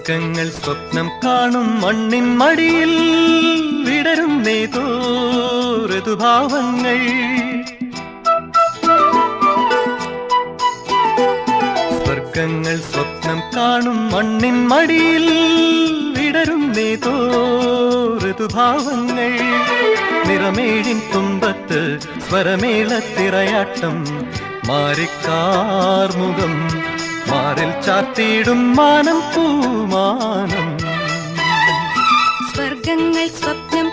സ്വർഗങ്ങൾ സ്വപ്നം കാണും മണ്ണിൻ മടിയിൽ വിടരും നേതോ ഋതുഭാവങ്ങൾ. സ്വർഗങ്ങൾ സ്വപ്നം കാണും മണ്ണിൻ മടിയിൽ വിടരും നേതോ ഋതുഭാവങ്ങൾ. നിറമേഴിൻ തുമ്പത്ത് സ്വരമേളത്തിറയാട്ടം മാറിക്കാർമുഖം മാറിൽ ചാത്തിയിടും മാനം പൂമാനം. സ്വർഗങ്ങൾ സ്വപ്നം